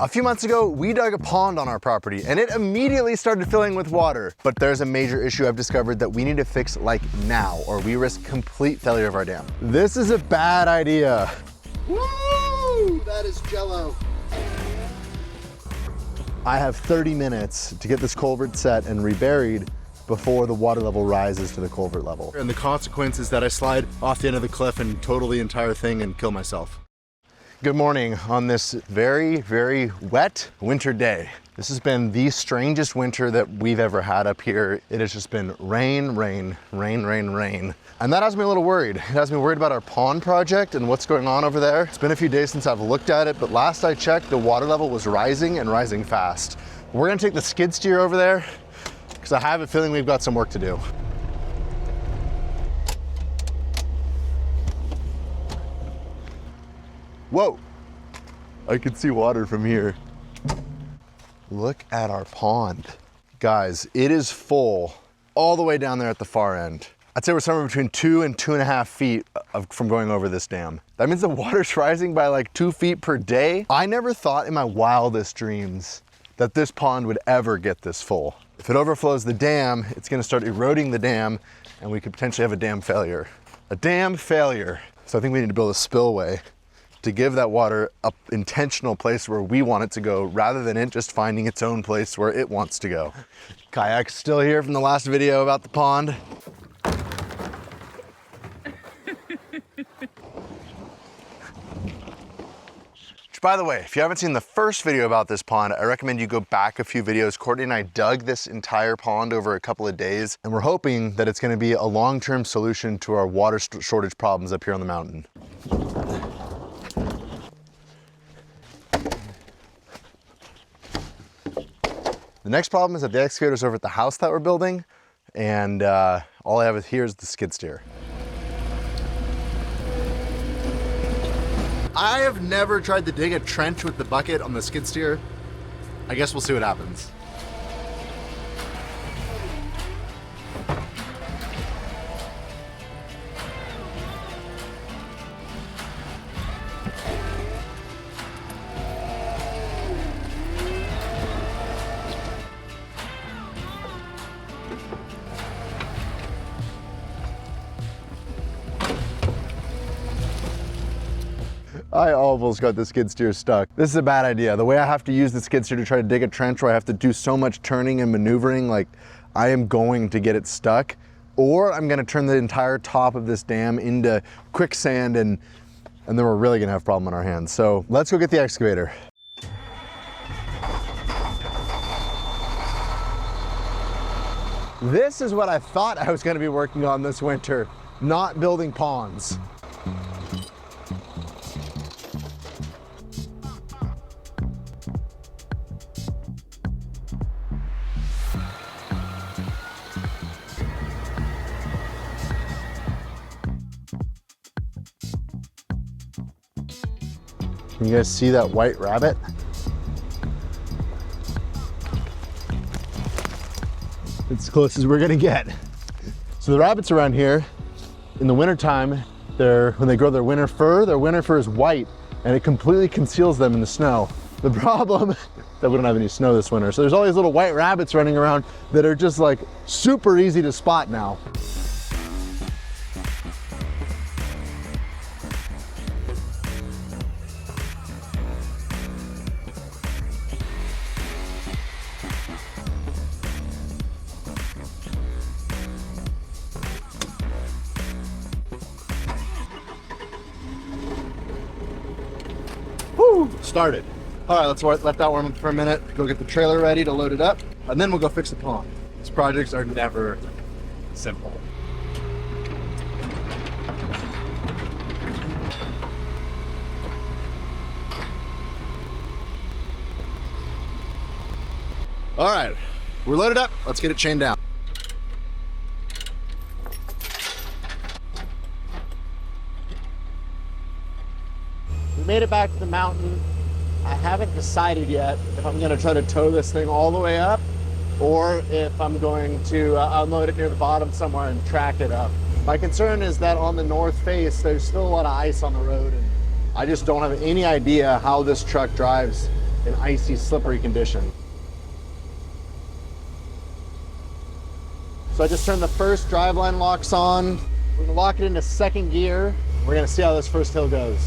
A few months ago, we dug a pond on our property and it immediately started filling with water. But there's a major issue I've discovered that we need to fix like now, or we risk complete failure of our dam. This is a bad idea. Woo! That is jello. I have 30 minutes to get this culvert set and reburied before the water level rises to the culvert level. And the consequence is that I slide off the end of the cliff and total the entire thing and kill myself. Good morning on this very, very wet winter day. This has been the strangest winter that we've ever had up here. It has just been rain, rain, rain, rain, rain. And that has me a little worried. It has me worried about our pond project and what's going on over there. It's been a few days since I've looked at it, but last I checked, the water level was rising and rising fast. We're gonna take the skid steer over there because I have a feeling we've got some work to do. Whoa, I can see water from here. Look at our pond. Guys, it is full all the way down there at the far end. I'd say we're somewhere between 2 and 2.5 feet from going over this dam. That means the water's rising by like 2 feet per day. I never thought in my wildest dreams that this pond would ever get this full. If it overflows the dam, it's gonna start eroding the dam and we could potentially have a dam failure. A dam failure. So I think we need to build a spillway to give that water an intentional place where we want it to go rather than it just finding its own place where it wants to go. Kayak's still here from the last video about the pond. By the way, if you haven't seen the first video about this pond, I recommend you go back a few videos. Courtney and I dug this entire pond over a couple of days, and we're hoping that it's gonna be a long-term solution to our water shortage problems up here on the mountain. The next problem is that the excavator's over at the house that we're building, and all I have here is the skid steer. I have never tried to dig a trench with the bucket on the skid steer. I guess we'll see what happens. I almost got the skid steer stuck. This is a bad idea. The way I have to use the skid steer to try to dig a trench where I have to do so much turning and maneuvering, like I am going to get it stuck, or I'm gonna turn the entire top of this dam into quicksand and then we're really gonna have a problem on our hands. So let's go get the excavator. This is what I thought I was gonna be working on this winter, not building ponds. Can you guys see that white rabbit? It's as close as we're gonna get. So the rabbits around here, in the wintertime, when they grow their winter fur is white and it completely conceals them in the snow. The problem is that we don't have any snow this winter. So there's all these little white rabbits running around that are just like super easy to spot now. Started. All right, let's let that warm up for a minute. Go get the trailer ready to load it up, and then we'll go fix the pond. These projects are never simple. All right, we're loaded up. Let's get it chained down. We made it back to the mountain. I haven't decided yet if I'm gonna try to tow this thing all the way up or if I'm going to unload it near the bottom somewhere and track it up. My concern is that on the north face, there's still a lot of ice on the road, and I just don't have any idea how this truck drives in icy, slippery condition. So I just turned the first driveline locks on. We're gonna lock it into second gear. We're gonna see how this first hill goes.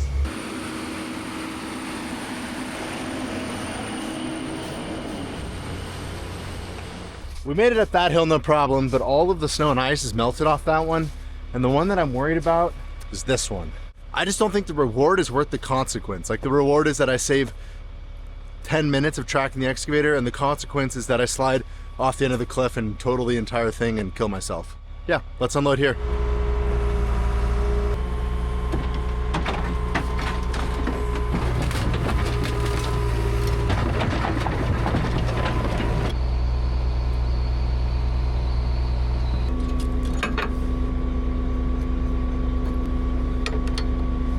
We made it at that hill, no problem, but all of the snow and ice is melted off that one. And the one that I'm worried about is this one. I just don't think the reward is worth the consequence. Like, the reward is that I save 10 minutes of tracking the excavator, and the consequence is that I slide off the end of the cliff and total the entire thing and kill myself. Yeah, let's unload here.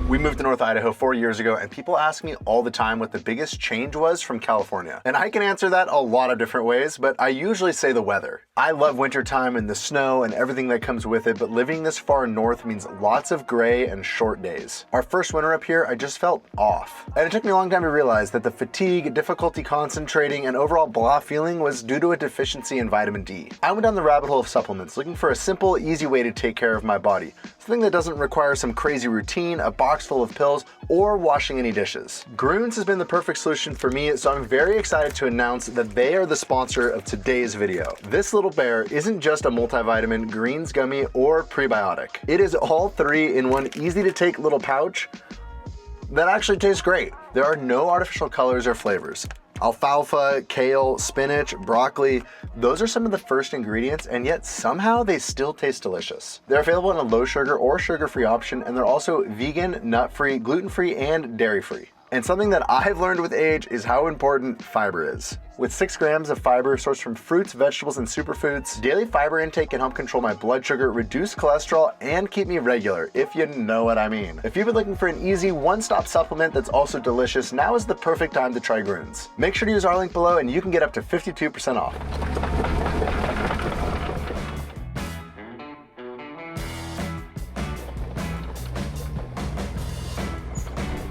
We moved to North Idaho 4 years ago, and people ask me all the time what the biggest change was from California. And I can answer that a lot of different ways, but I usually say the weather. I love wintertime and the snow and everything that comes with it, but living this far north means lots of gray and short days. Our first winter up here, I just felt off. And it took me a long time to realize that the fatigue, difficulty concentrating, and overall blah feeling was due to a deficiency in vitamin D. I went down the rabbit hole of supplements, looking for a simple, easy way to take care of my body. Something that doesn't require some crazy routine, a box full of pills, or washing any dishes. Grunes has been the perfect solution for me, so I'm very excited to announce that they are the sponsor of today's video. This little bear isn't just a multivitamin, greens gummy, or prebiotic. It is all three in one easy to take little pouch that actually tastes great. There are no artificial colors or flavors. Alfalfa, kale, spinach, broccoli, those are some of the first ingredients, and yet somehow they still taste delicious. They're available in a low sugar or sugar-free option, and they're also vegan, nut-free, gluten-free, and dairy-free. And something that I've learned with age is how important fiber is. With 6 grams of fiber sourced from fruits, vegetables, and superfoods, daily fiber intake can help control my blood sugar, reduce cholesterol, and keep me regular, if you know what I mean. If you've been looking for an easy one-stop supplement that's also delicious, now is the perfect time to try Grunes. Make sure to use our link below and you can get up to 52% off.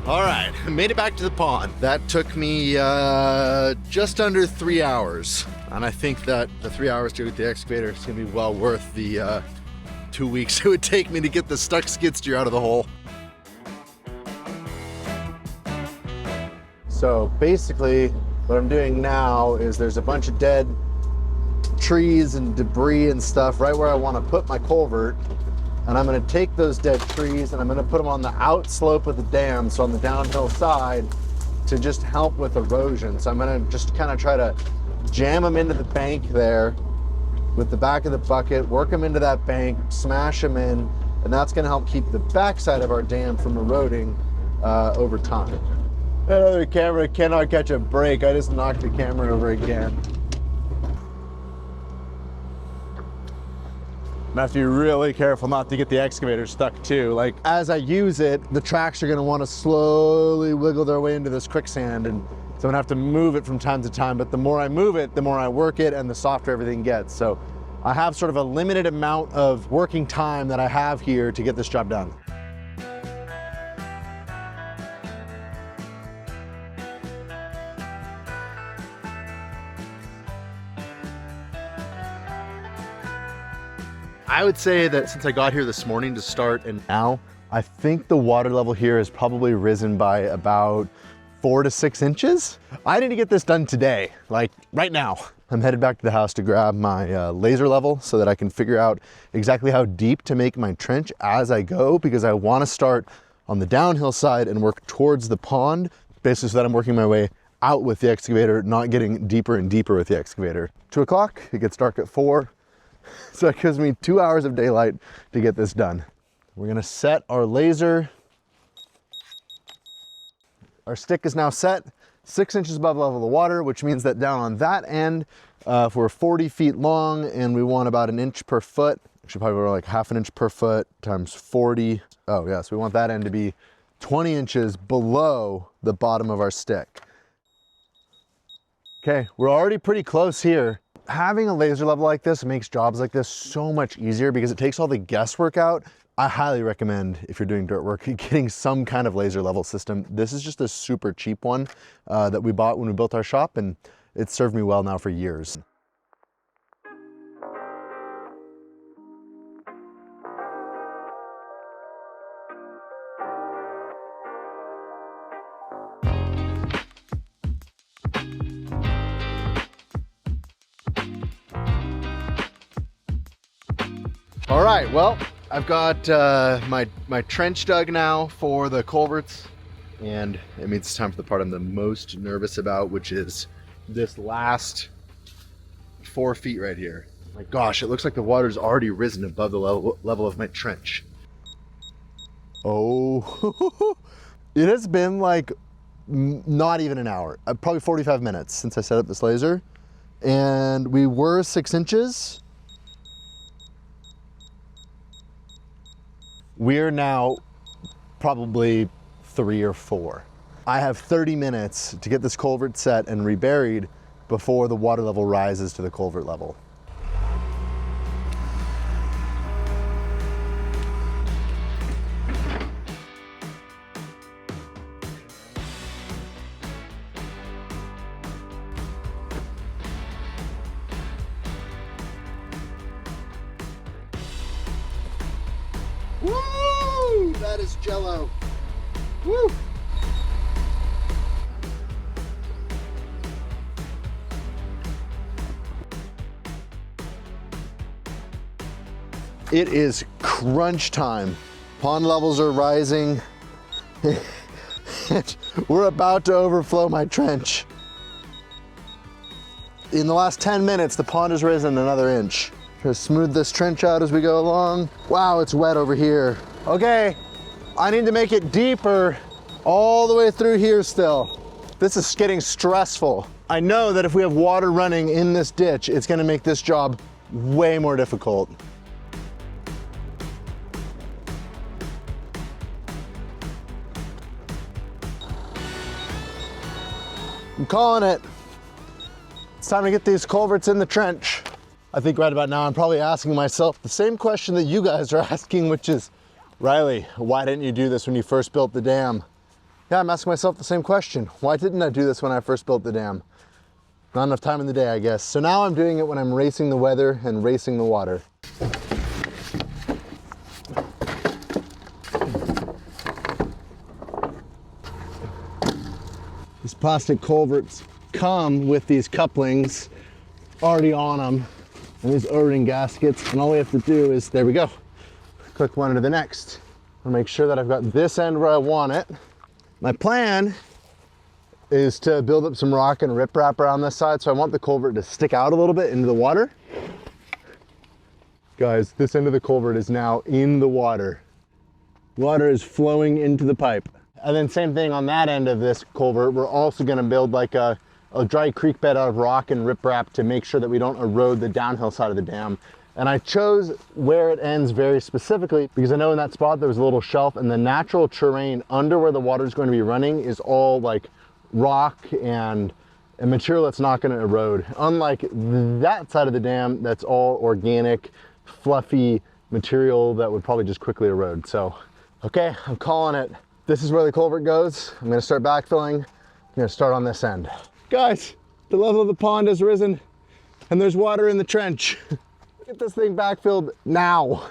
All right, I made it back to the pond. That took me just under 3 hours. And I think that the 3 hours to get the excavator is gonna be well worth the 2 weeks it would take me to get the stuck skid steer out of the hole. So basically what I'm doing now is there's a bunch of dead trees and debris and stuff right where I wanna put my culvert. And I'm gonna take those dead trees and I'm gonna put them on the outslope of the dam, so on the downhill side, to just help with erosion. So I'm gonna just kind of try to jam them into the bank there with the back of the bucket, work them into that bank, smash them in, and that's gonna help keep the backside of our dam from eroding over time. That other camera cannot catch a break. I just knocked the camera over again. I have to be really careful not to get the excavator stuck too. Like, as I use it, the tracks are gonna wanna slowly wiggle their way into this quicksand, and so I'm gonna have to move it from time to time, but the more I move it, the more I work it and the softer everything gets. So I have sort of a limited amount of working time that I have here to get this job done. I would say that since I got here this morning to start and now, I think the water level here has probably risen by about 4 to 6 inches. I need to get this done today, like right now. I'm headed back to the house to grab my laser level so that I can figure out exactly how deep to make my trench as I go, because I want to start on the downhill side and work towards the pond, basically so that I'm working my way out with the excavator, not getting deeper and deeper with the excavator. 2 o'clock, it gets dark at 4. So it gives me 2 hours of daylight to get this done. We're gonna set our laser. Our stick is now set 6 inches above level of the water, which means that down on that end, if we're 40 feet long and we want about 1 inch per foot, actually probably like 1/2 inch per foot times 40. Oh yeah, so we want that end to be 20 inches below the bottom of our stick. Okay, we're already pretty close here. having a laser level like this makes jobs like this so much easier because it takes all the guesswork out. I highly recommend, if you're doing dirt work, getting some kind of laser level system. This is just a super cheap one that we bought when we built our shop, and it's served me well now for years. All right, well, I've got my trench dug now for the culverts, and it means it's time for the part I'm the most nervous about, which is this last 4 feet right here. My gosh, it looks like the water's already risen above the level of my trench. Oh, it has been like not even an hour, probably 45 minutes since I set up this laser, and we were 6 inches. We're now probably 3 or 4. I have 30 minutes to get this culvert set and reburied before the water level rises to the culvert level. Woo! That is jello. Woo! It is crunch time. Pond levels are rising. We're about to overflow my trench. In the last 10 minutes, the pond has risen another inch. Try to smooth this trench out as we go along. Wow, it's wet over here. Okay, I need to make it deeper all the way through here still. This is getting stressful. I know that if we have water running in this ditch, it's gonna make this job way more difficult. I'm calling it. It's time to get these culverts in the trench. I think right about now I'm probably asking myself the same question that you guys are asking, which is, Riley, why didn't you do this when you first built the dam? Yeah, I'm asking myself the same question. Why didn't I do this when I first built the dam? Not enough time in the day, I guess. So now I'm doing it when I'm racing the weather and racing the water. These plastic culverts come with these couplings already on them, and these O-ring gaskets, and all we have to do is, there we go, click one to the next. I'll make sure that I've got this end where I want it. My plan is to build up some rock and riprap around this side, so I want the culvert to stick out a little bit into the water. Guys, this end of the culvert is now in the water. Water is flowing into the pipe. And then same thing on that end of this culvert, we're also gonna build like a dry creek bed out of rock and riprap to make sure that we don't erode the downhill side of the dam. And I chose where it ends very specifically because I know in that spot there was a little shelf, and the natural terrain under where the water is going to be running is all like rock and material that's not going to erode. Unlike that side of the dam, that's all organic, fluffy material that would probably just quickly erode. So, okay, I'm calling it. This is where the culvert goes. I'm going to start backfilling. I'm going to start on this end. Guys, the level of the pond has risen and there's water in the trench. Get this thing backfilled now.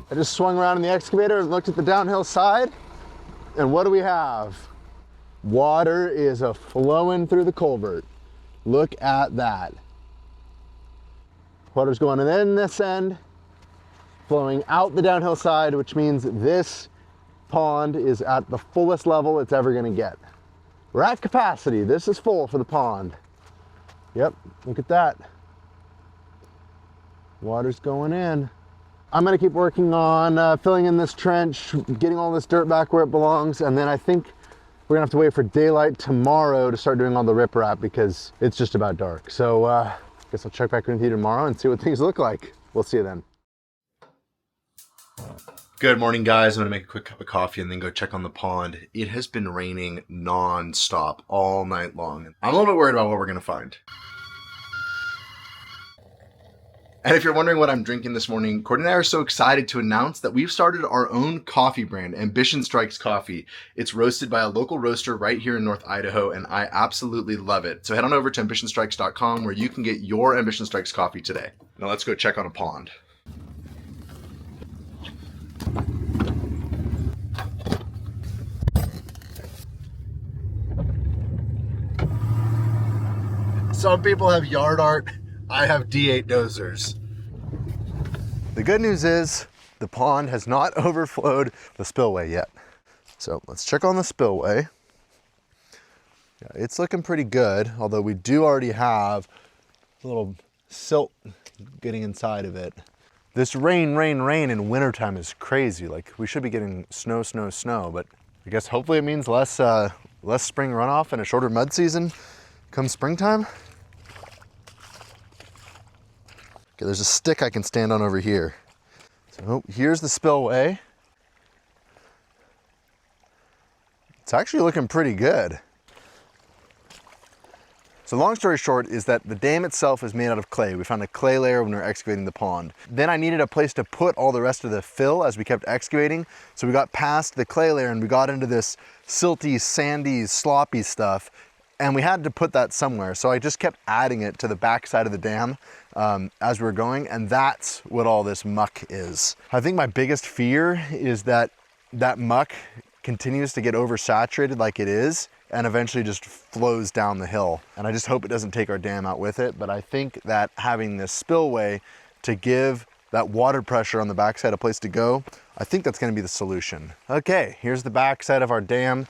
I just swung around in the excavator and looked at the downhill side, and what do we have? Water is flowing through the culvert. Look at that. Water's going in this end, flowing out the downhill side, which means this pond is at the fullest level it's ever gonna get. We're at capacity. This is full for the pond. Yep, look at that. Water's going in. I'm gonna keep working on filling in this trench, getting all this dirt back where it belongs, and then I think we're gonna have to wait for daylight tomorrow to start doing all the riprap because it's just about dark. So Guess I'll check back with you tomorrow and see what things look like. We'll see you then. Good morning, guys. I'm gonna make a quick cup of coffee and then go check on the pond. It has been raining non-stop all night long. I'm a little bit worried about what we're gonna find. And if you're wondering what I'm drinking this morning, Courtney and I are so excited to announce that we've started our own coffee brand, Ambition Strikes Coffee. It's roasted by a local roaster right here in North Idaho, and I absolutely love it. So head on over to ambitionstrikes.com where you can get your Ambition Strikes coffee today. Now let's go check on a pond. Some people have yard art. I have D8 dozers. The good news is the pond has not overflowed the spillway yet. So let's check on the spillway. Yeah, it's looking pretty good, although we do already have a little silt getting inside of it. This rain in wintertime is crazy. Like, we should be getting snow, but I guess hopefully it means less spring runoff and a shorter mud season come springtime. Okay, there's a stick I can stand on over here. So here's the spillway. It's actually looking pretty good. So long story short is that the dam itself is made out of clay. We found a clay layer when we were excavating the pond. Then I needed a place to put all the rest of the fill as we kept excavating. So we got past the clay layer and we got into this silty, sandy, sloppy stuff. And we had to put that somewhere. So I just kept adding it to the back side of the dam as we were going. And that's what all this muck is. I think my biggest fear is that that muck continues to get oversaturated like it is and eventually just flows down the hill. And I just hope it doesn't take our dam out with it. But I think that having this spillway to give that water pressure on the backside a place to go, I think that's gonna be the solution. Okay, here's the backside of our dam.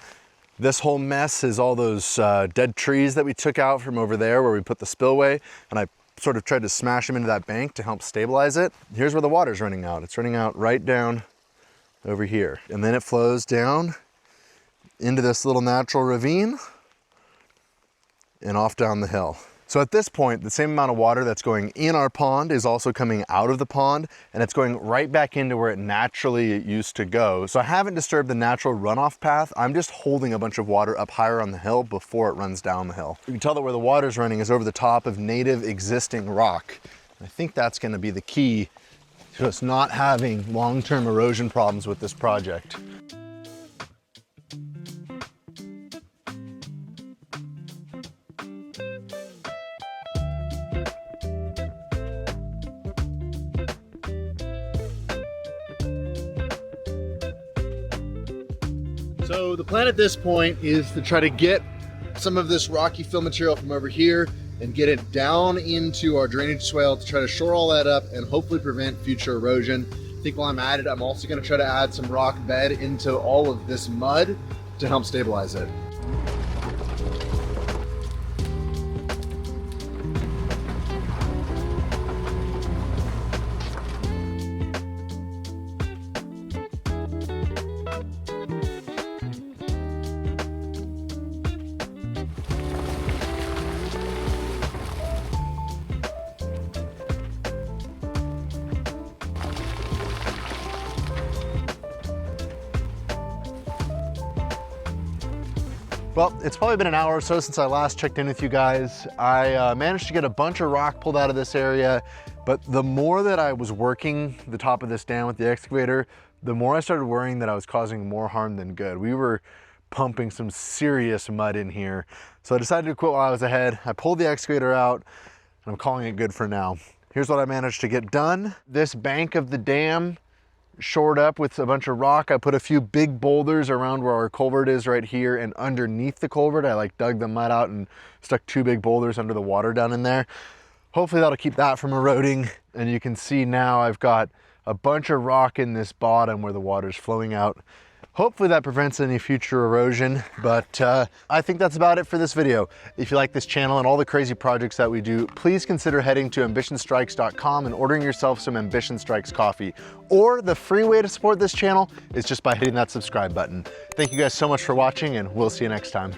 This whole mess is all those dead trees that we took out from over there where we put the spillway, and I sort of tried to smash them into that bank to help stabilize it. Here's where the water's running out. It's running out right down over here. And then it flows down into this little natural ravine and off down the hill. So at this point, the same amount of water that's going in our pond is also coming out of the pond, and it's going right back into where it naturally used to go. So I haven't disturbed the natural runoff path. I'm just holding a bunch of water up higher on the hill before it runs down the hill. You can tell that where the water's running is over the top of native existing rock. I think that's gonna be the key to us not having long-term erosion problems with this project. So the plan at this point is to try to get some of this rocky fill material from over here and get it down into our drainage swale to try to shore all that up and hopefully prevent future erosion. I think while I'm at it, I'm also going to try to add some rock bed into all of this mud to help stabilize it. Well, it's probably been an hour or so since I last checked in with you guys. I managed to get a bunch of rock pulled out of this area, but the more that I was working the top of this dam with the excavator, the more I started worrying that I was causing more harm than good. We were pumping some serious mud in here. So I decided to quit while I was ahead. I pulled the excavator out, and I'm calling it good for now. Here's what I managed to get done. This bank of the dam shored up with a bunch of rock. I put a few big boulders around where our culvert is right here, and underneath the culvert I dug the mud out and stuck 2 big boulders under the water down in there. Hopefully that'll keep that from eroding. And you can see now I've got a bunch of rock in this bottom where the water's flowing out. Hopefully that prevents any future erosion, but I think that's about it for this video. If you like this channel and all the crazy projects that we do, please consider heading to ambitionstrikes.com and ordering yourself some Ambition Strikes coffee. Or the free way to support this channel is just by hitting that subscribe button. Thank you guys so much for watching, and we'll see you next time.